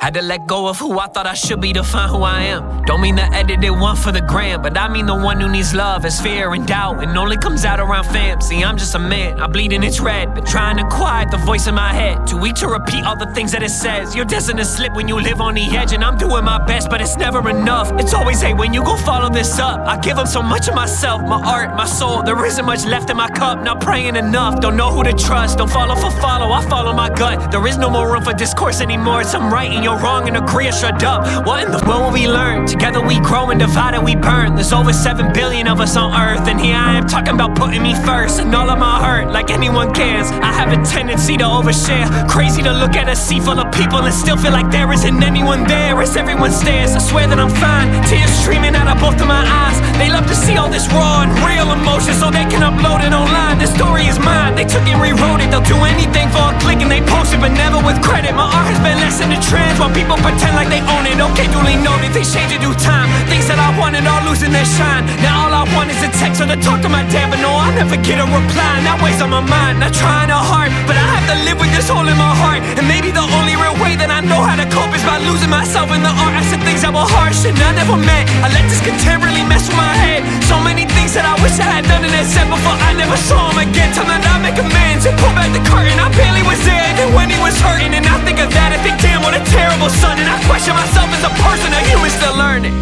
Had to let go of who I thought I should be to find who I am. Don't mean the edited one for the gram, but I mean the one who needs love, has fear and doubt, and only comes out around fam. See, I'm just a man, I bleed and it's red, but trying to quiet the voice in my head. Too weak to repeat all the things that it says. You're destined to slip when you live on the edge, and I'm doing my best, but it's never enough. It's always, hey, when you gon' follow this up? I give up so much of myself, my art, my soul. There isn't much left in my cup, not praying enough. Don't know who to trust, don't follow for follow, I follow my gut. There is no more room for discourse anymore. It's I'm right and you're wrong, and agree or shut up. What in the world will we learn? Together we grow and divide and we burn. There's over 7 billion of us on earth, and here I am talking about putting me first. And all of my hurt, like anyone cares. I have a tendency to overshare. Crazy to look at a sea full of people and still feel like there isn't anyone there as everyone stares. I swear that I'm fine, tears streaming out of both of my eyes. They love to see all this raw and real emotion so they can upload it online. This story is mine, they took and rewrote it. They'll do anything for a click and they post it, but never with credit. My art has been less than a trend while people pretend like they own it. Okay, duly noted, they change in due time. Things that I wanted are losing their shine. Now all I want is a text or to talk to my dad, but no, I never get a reply. That weighs on my mind, not trying to hard, but I have to live with this hole in my heart. And maybe the only real way that I know how to cope is by losing myself in the art. I said things that were harsh and I never meant. I let this content really mess with my head. So many things that I wish I had done and had said before I never saw him again. Time that I make amends and pull back the curtain. I barely was there even when he was hurting, and I think of that and think, damn, what a terrible son. And I question myself as a person, a human still learning.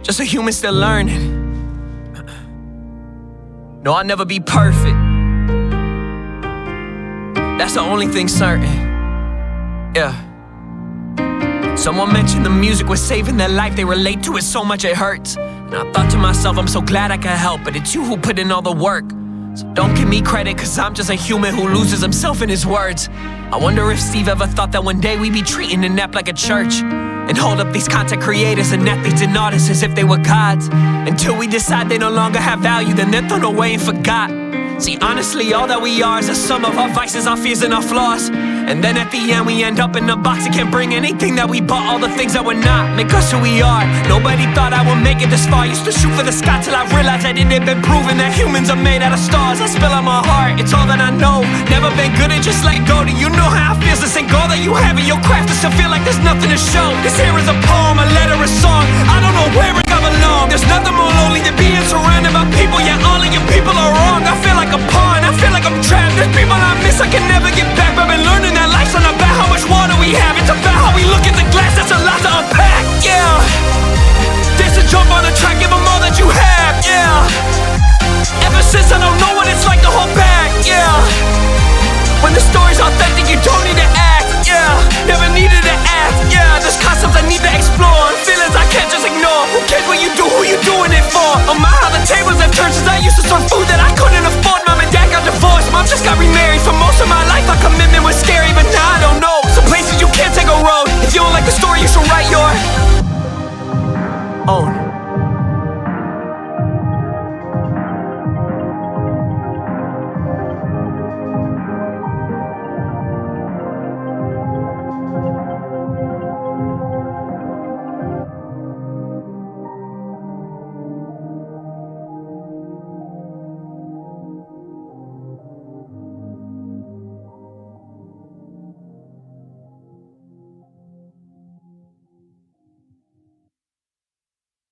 Just a human still learning. No, I'll never be perfect. That's the only thing certain. Yeah. Someone mentioned the music was saving their life. They relate to it so much it hurts. And I thought to myself, I'm so glad I can help, but it's you who put in all the work. So don't give me credit, cause I'm just a human who loses himself in his words. I wonder if Steve ever thought that one day we'd be treating the NEP like a church, and hold up these content creators and athletes and artists as if they were gods. Until we decide they no longer have value, then they're thrown away and forgot. See, honestly, all that we are is a sum of our vices, our fears, and our flaws. And then at the end we end up in a box that can't bring anything that we bought. All the things that we're not make us who we are. Nobody thought I would make it this far. Used to shoot for the sky till I realized that it had been proven that humans are made out of stars. I spill out my heart, it's all that I know. Never been good at just let go. Do you know how it feels to say all that you have in your craft and still feel like there's nothing to show? This here is a poem, a letter, a song. I don't know where it belongs. There's nothing more lonely than being surrounded by people, yet all of your people are wrong. I feel like a pawn, I feel like I'm trapped. There's people I miss I can never get back.